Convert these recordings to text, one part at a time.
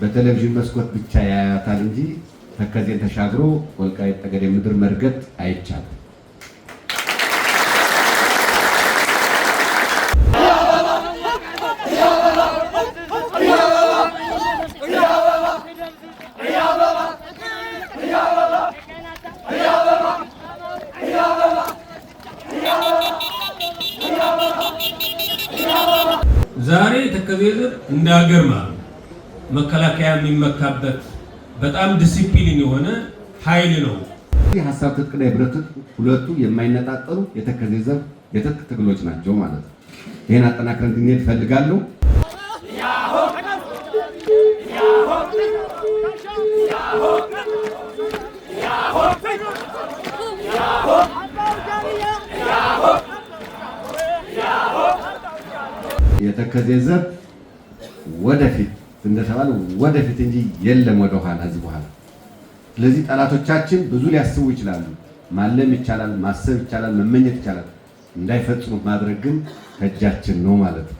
በቴሌቪዥን መስኮት ብቻ ያያታል እንጂ ተከዜን ተሻግሮ ወልቃይት ጠገዴ ምድር መርገጥ አይቻልም። ዛሬ ተከዜን እንደ ሀገር ማለት መከላከያ የሚመካበት በጣም ዲሲፕሊን የሆነ ኃይል ነው። ሀሳብ ትጥቅና የብረት ሁለቱ የማይነጣጠሉ የተከዜ ዘብ የትጥቅ ትግሎች ናቸው ማለት ነው። ይሄን አጠናክረን እንድንሄድ ፈልጋለሁ። የተከዜ ዘብ ወደፊት እንደተባለ ወደፊት እንጂ የለም ወደ ኋላ እዚህ በኋላ። ስለዚህ ጠላቶቻችን ብዙ ሊያስቡ ይችላሉ። ማለም ይቻላል፣ ማሰብ ይቻላል፣ መመኘት ይቻላል። እንዳይፈጽሙት ማድረግ ግን ከእጃችን ነው ማለት ነው።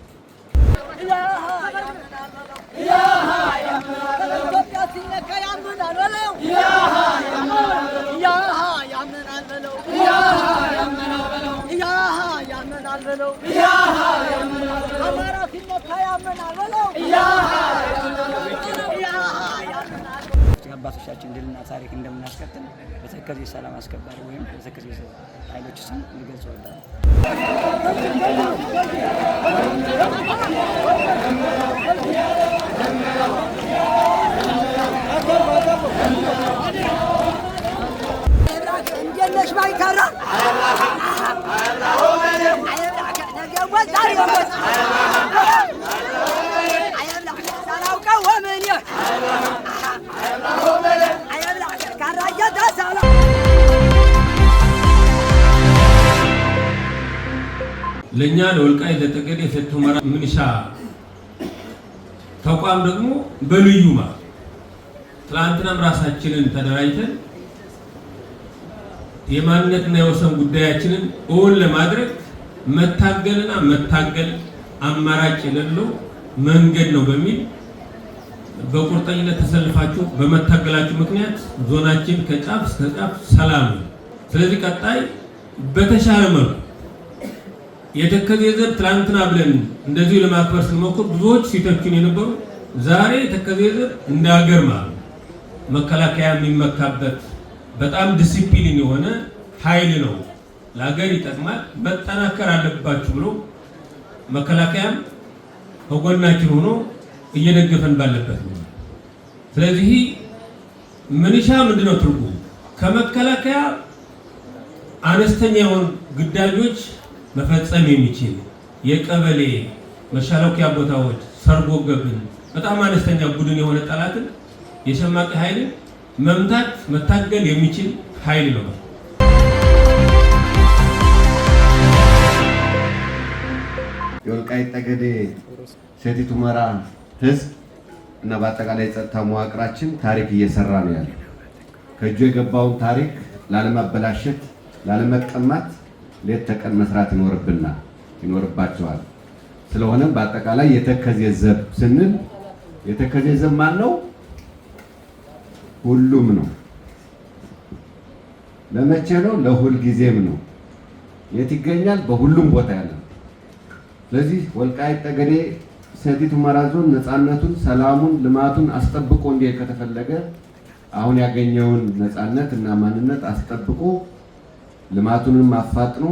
አባቶቻችን ድልና ታሪክ እንደምናስቀጥል በተከዜ ሰላም አስከባሪ ወይም በተከዜ ኃይሎች ስም ልገልጽ እወዳለሁ። ለኛ ለወልቃይት ለጠገዴ የሰጥ ሁመራ ምንሻ ተቋም ደግሞ በልዩማ ትላንትናም ራሳችንን ተደራጅተን የማንነትና የወሰን ጉዳያችንን እውን ለማድረግ መታገል አማራጭ የሌለው መንገድ ነው በሚል በቁርጠኝነት ተሰልፋችሁ በመታገላችሁ ምክንያት ዞናችን ከጫፍ እስከ ጫፍ ሰላም ነው። ስለዚህ ቀጣይ በተሻለ መልኩ የተከዜ ዘብ ትላንትና ብለን እንደዚህ ለማክበር ስንሞክር ብዙዎች ሲተቹን የነበሩ ዛሬ የተከዜ ዘብ እንደ ሀገር ማለት መከላከያ የሚመካበት በጣም ዲሲፕሊን የሆነ ኃይል ነው። ለሀገር ይጠቅማል፣ መጠናከር አለባችሁ ብሎ መከላከያም ከጎናችን ሆኖ እየደገፈን ባለበት ነው። ስለዚህ ምንሻ ምንድነው ትርጉሙ? ከመከላከያ አነስተኛ የሆኑ ግዳጆች መፈጸም የሚችል የቀበሌ መሻለኪያ ቦታዎች ሰርጎ ገብን በጣም አነስተኛ ቡድን የሆነ ጠላትን የሸማቂ ኃይልን መምታት መታገል የሚችል ኃይል ነው። የወልቃይት ጠገዴ ሰቲት ሁመራ ህዝብ እና በአጠቃላይ ጸጥታ መዋቅራችን ታሪክ እየሰራ ነው ያለው። ከእጁ የገባውን ታሪክ ላለማበላሸት፣ ላለመቀማት ሌት ተቀን መስራት ይኖርባቸዋል። ስለሆነም በአጠቃላይ የተከዜ ዘብ ስንል የተከዜ ዘብ ማን ነው? ሁሉም ነው። ለመቼ ነው? ለሁል ጊዜም ነው። የት ይገኛል? በሁሉም ቦታ ያለ። ስለዚህ ወልቃይት ጠገዴ ሰቲት ሁመራ ዞን ነፃነቱን፣ ሰላሙን፣ ልማቱን አስጠብቆ እንዲሄድ ከተፈለገ አሁን ያገኘውን ነፃነት እና ማንነት አስጠብቆ ልማቱንም አፋጥኖ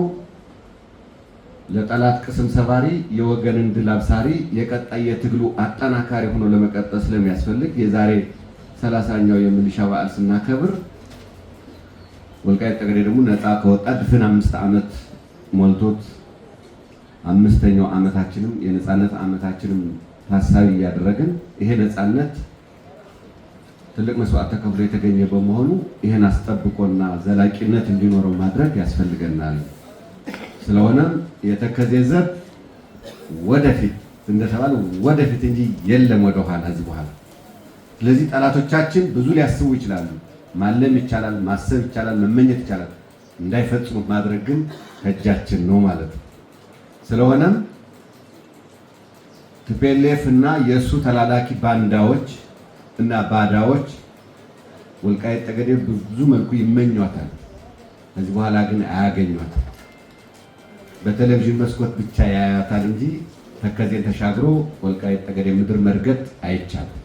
ለጠላት ቅስም ሰባሪ የወገንን ድል አብሳሪ የቀጣይ የትግሉ አጠናካሪ ሆኖ ለመቀጠል ስለሚያስፈልግ የዛሬ 30ኛው የሚሊሻ በዓል ስናከብር ወልቃይት ጠገዴ ደግሞ ነፃ ከወጣ ድፍን 5 ዓመት ሞልቶት 5ኛው ዓመታችንም የነፃነት ዓመታችንም ታሳቢ እያደረግን ይሄ ነፃነት ትልቅ መስዋዕት ተከፍሎ የተገኘ በመሆኑ ይሄን አስጠብቆና ዘላቂነት እንዲኖረው ማድረግ ያስፈልገናል። ስለሆነም የተከዜ ዘብ ወደፊት እንደተባለ ወደፊት እንጂ የለም ወደ ኋላ እዚህ በኋላ። ስለዚህ ጠላቶቻችን ብዙ ሊያስቡ ይችላሉ። ማለም ይቻላል፣ ማሰብ ይቻላል፣ መመኘት ይቻላል። እንዳይፈጽሙት ማድረግ ግን ከእጃችን ነው ማለት ነው። ስለሆነም ቲፒኤልኤፍ እና የእሱ ተላላኪ ባንዳዎች እና ባዳዎች ወልቃይት ጠገዴ ብዙ መልኩ ይመኟታል። ከዚህ በኋላ ግን አያገኟትም። በቴሌቪዥን መስኮት ብቻ ያያታል እንጂ ተከዜን ተሻግሮ ወልቃይት ጠገዴ ምድር መርገጥ አይቻልም።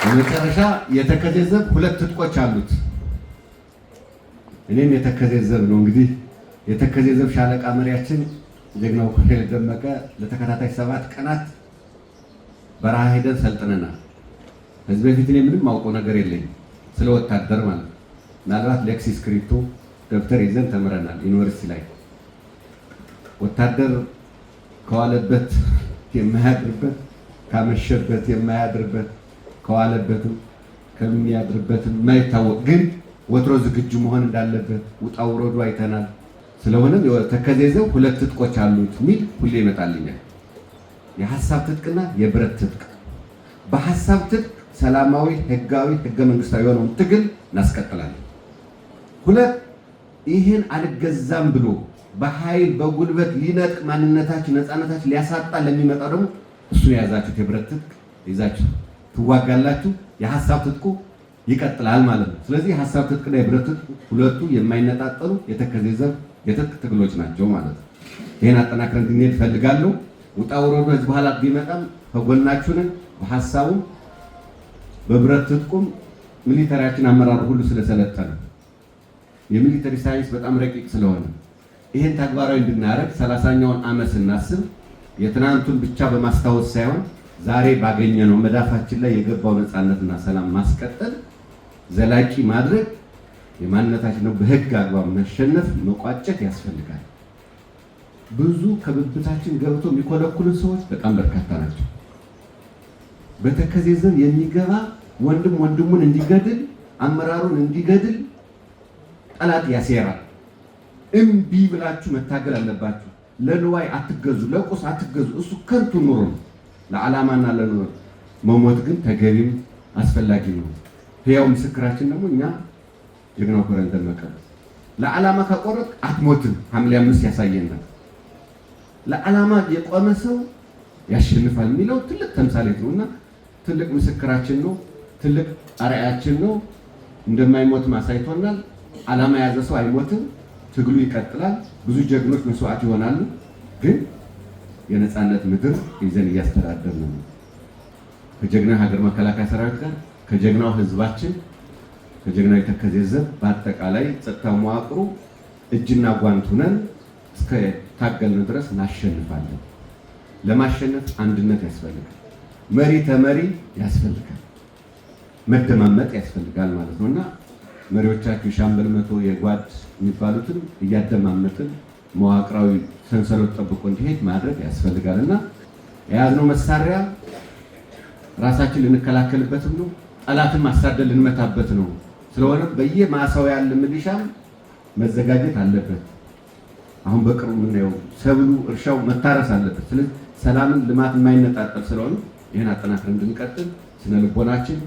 በመጨረሻ የተከዜ ዘብ 2 ትጥቆች አሉት። እኔም የተከዜ ዘብ ነው። እንግዲህ የተከዜ ዘብ ሻለቃ መሪያችን ጀግናው ኮሎኔል ደመቀ ለተከታታይ 7 ቀናት በረሃ ሄደን ሰልጥነናል። ከዚህ በፊት እኔ ምንም ማውቀው ነገር የለኝም ስለ ወታደር ማለት ነው። ምናልባት ሌክሲ ስክሪፕቶ ደብተር ይዘን ተምረናል ዩኒቨርሲቲ ላይ። ወታደር ከዋለበት የማያድርበት፣ ካመሸበት የማያድርበት፣ ከዋለበትም ከሚያድርበትም የማይታወቅ ግን ወትሮ ዝግጁ መሆን እንዳለበት ውጣ ውረዱ አይተናል። ስለሆነም የተከዜ ዘብ 2 ትጥቆች አሉት ሚል ሁሌ ይመጣልኛል። የሐሳብ ትጥቅና የብረት ትጥቅ። በሐሳብ ትጥቅ ሰላማዊ፣ ህጋዊ፣ ህገ መንግስታዊ የሆነውን ትግል እናስቀጥላለን። 2 ይህን አልገዛም ብሎ በኃይል በጉልበት ሊነጥቅ ማንነታችን ነፃነታችን ሊያሳጣ ለሚመጣው ደግሞ እሱን የያዛችሁት የብረት ትጥቅ ይዛችሁ ትዋጋላችሁ። የሐሳብ ትጥቁ ይቀጥላል ማለት ነው። ስለዚህ የሐሳብ ትጥቅና የብረት ትጥቅ 2ቱ የማይነጣጠሉ የተከዜ ዘብ የትጥቅ ትግሎች ናቸው ማለት ነው። ይህን አጠናክረን እንድንሄድ እፈልጋለሁ። ውጣ ውረዱ ህዝብ በኋላ ቢመጣም ከጎናችሁን በሐሳቡም በብረት ትጥቁም ሚሊተሪያችን አመራሩ ሁሉ ስለሰለጠነ የሚሊተሪ ሳይንስ በጣም ረቂቅ ስለሆነ ይህን ተግባራዊ እንድናደርግ 30ኛውን ዓመት ስናስብ የትናንቱን ብቻ በማስታወስ ሳይሆን ዛሬ ባገኘነው መዳፋችን ላይ የገባው ነፃነትና ሰላም ማስቀጠል ዘላቂ ማድረግ የማንነታችን ነው። በህግ አግባብ መሸነፍ መቋጨት ያስፈልጋል። ብዙ ከብብታችን ገብቶ የሚኮለኩሉ ሰዎች በጣም በርካታ ናቸው። በተከዜ ዘብ የሚገባ ወንድም ወንድሙን እንዲገድል አመራሩን እንዲገድል ጠላት ያሴራል። እምቢ ብላችሁ መታገል አለባችሁ። ለንዋይ አትገዙ፣ ለቁስ አትገዙ። እሱ ከንቱ ኑሮ ነው። ለዓላማና ለኑሮ መሞት ግን ተገቢም አስፈላጊ ነው። ሕያው ምስክራችን ደግሞ እኛ ጀግናው ኮሎኔል ደመቀ ለዓላማ ከቆረጥ አትሞትም። ሐምሌ 5 ያሳየናል። ለዓላማ የቆመ ሰው ያሸንፋል የሚለው ትልቅ ተምሳሌት ነውና ትልቅ ምስክራችን ነው። ትልቅ አርአያችን ነው። እንደማይሞት ማሳይቶናል። ዓላማ የያዘ ሰው አይሞትም። ትግሉ ይቀጥላል። ብዙ ጀግኖች መስዋዕት ይሆናሉ። ግን የነፃነት ምድር ይዘን እያስተዳደርን ነው። ከጀግና ሀገር መከላከያ ሰራዊት ጋር ከጀግናው ህዝባችን ከጀግናው የተከዜ ዘብ በአጠቃላይ ጸጥታ መዋቅሩ እጅና ጓንት ሆነን እስከ ታገልን ድረስ እናሸንፋለን። ለማሸነፍ አንድነት ያስፈልጋል። መሪ ተመሪ ያስፈልጋል። መደማመጥ ያስፈልጋል ማለት ነውና መሪዎቻችሁ ሻምበል መቶ የጓድ የሚባሉትን እያደማመጥን መዋቅራዊ ሰንሰለት ጠብቆ እንዲሄድ ማድረግ ያስፈልጋልና የያዝነው መሳሪያ ራሳችን ልንከላከልበትም ነው፣ ጠላትን ማሳደድ ልንመታበት ነው። ስለሆነ በየማሳው ያለ ሚሊሻም መዘጋጀት አለበት። አሁን በቅርቡ የምናየው ሰብሉ እርሻው መታረስ አለበት። ስለዚህ ሰላምን ልማት የማይነጣጠል ስለሆነ ይህን አጠናክረን እንድንቀጥል ስነ ልቦናችን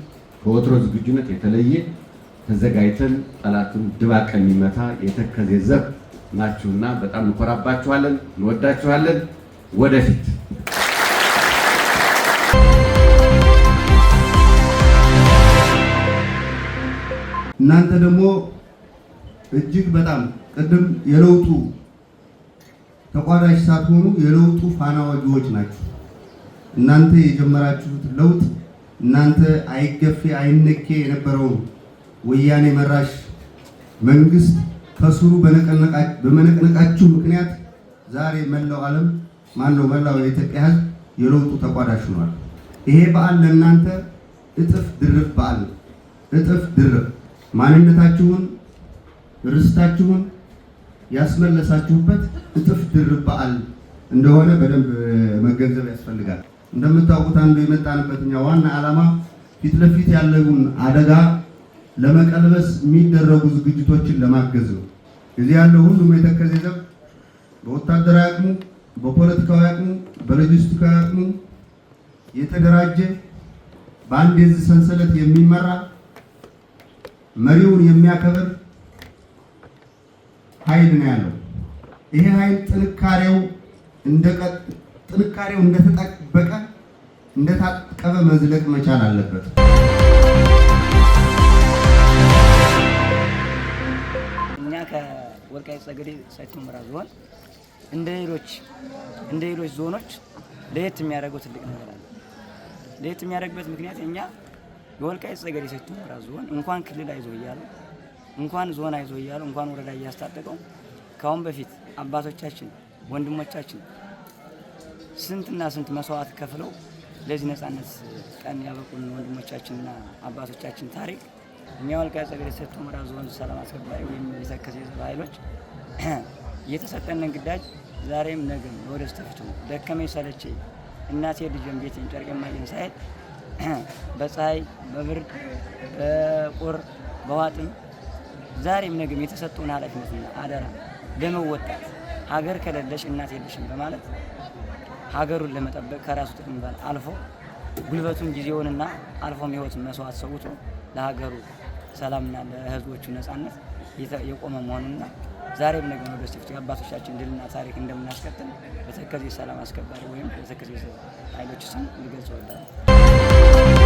ከወትሮ ዝግጁነት የተለየ ተዘጋጅተን ጠላቱን ድባቅ የሚመታ የተከዜ ዘብ ናችሁና በጣም እንኮራባችኋለን፣ እንወዳችኋለን። ወደፊት እናንተ ደግሞ እጅግ በጣም ቅድም የለውጡ ተቋዳሽ ሳትሆኑ የለውጡ ፋና ወጊዎች ናችሁ። እናንተ የጀመራችሁት ለውጥ እናንተ አይገፌ አይነኬ የነበረውን ወያኔ መራሽ መንግስት ከስሩ በመነቅነቃችሁ ምክንያት ዛሬ መላው ዓለም መላው የኢትዮጵያ ሕዝብ የለውጡ ተቋዳሽ ሆኗል። ይሄ በዓል ለእናንተ እጥፍ ድርብ በዓል ነው። እጥፍ ድርብ ማንነታችሁን ርስታችሁን ያስመለሳችሁበት እጥፍ ድርብ በዓል እንደሆነ በደንብ መገንዘብ ያስፈልጋል። እንደምታውቁት አንዱ የመጣንበትኛ ዋና ዓላማ ፊት ለፊት ያለውን አደጋ ለመቀልበስ የሚደረጉ ዝግጅቶችን ለማገዝ ነው። እዚህ ያለው ሁሉም የተከዜ ዘብ በወታደራዊ አቅሙ፣ በፖለቲካዊ አቅሙ፣ በሎጂስቲካዊ አቅሙ የተደራጀ በአንድ የዚህ ሰንሰለት የሚመራ መሪውን የሚያከብር ኃይል ነው ያለው። ይሄ ኃይል ጥንካሬው ጥንካሬው እንደተጠበቀ እንደታቀበ መዝለቅ መቻል አለበት። እኛ ከወልቃይት ጠገዴ ሰቲት ሁመራ ዞን እንደ ሌሎች ዞኖች ለየት የሚያደርገው ትልቅ ነገር አለ። ለየት የሚያደርግበት ምክንያት እኛ የወልቃይት ጠገዴ ሰቲት ሁመራ ዞን እንኳን ክልል አይዞ እያሉ እንኳን ዞን አይዞ እያሉ እንኳን ወረዳ እያስታጠቀው ካሁን በፊት አባቶቻችን ወንድሞቻችን ስንትና ስንት መስዋዕት ከፍለው ለዚህ ነፃነት ቀን ያበቁን ወንድሞቻችንና አባቶቻችን ታሪክ እኛ ወልቃይት ጠገዴ ሰቲት ሁመራ ዞን ሰላም አስከባሪ ወይም የተከዜ ኃይሎች የተሰጠንን ግዳጅ ዛሬም ነገም ወደስተፊቱ ደከመኝ ሰለቸኝ እናቴ ልጅን ቤቴን ጨርቄን ማየን ሳይል በፀሐይ በብርድ በቁር በዋጥም ዛሬም ነገም የተሰጠውን ኃላፊነትና አደራ ለመወጣት ሀገር ከሌለሽ እናት የለሽም በማለት ሀገሩን ለመጠበቅ ከራሱ ጥቅም አልፎ ጉልበቱን ጊዜውንና አልፎም ሕይወቱን መስዋዕት ሰውቶ ለሀገሩ ሰላምና ለሕዝቦቹ ነፃነት የቆመ መሆኑና ዛሬም ነገ ወደፊት የአባቶቻችን ድልና ታሪክ እንደምናስቀጥል በተከዜ ሰላም አስከባሪ ወይም በተከዜ ኃይሎች ስም ልገልጽ እወዳለሁ።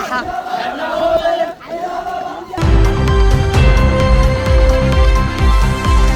I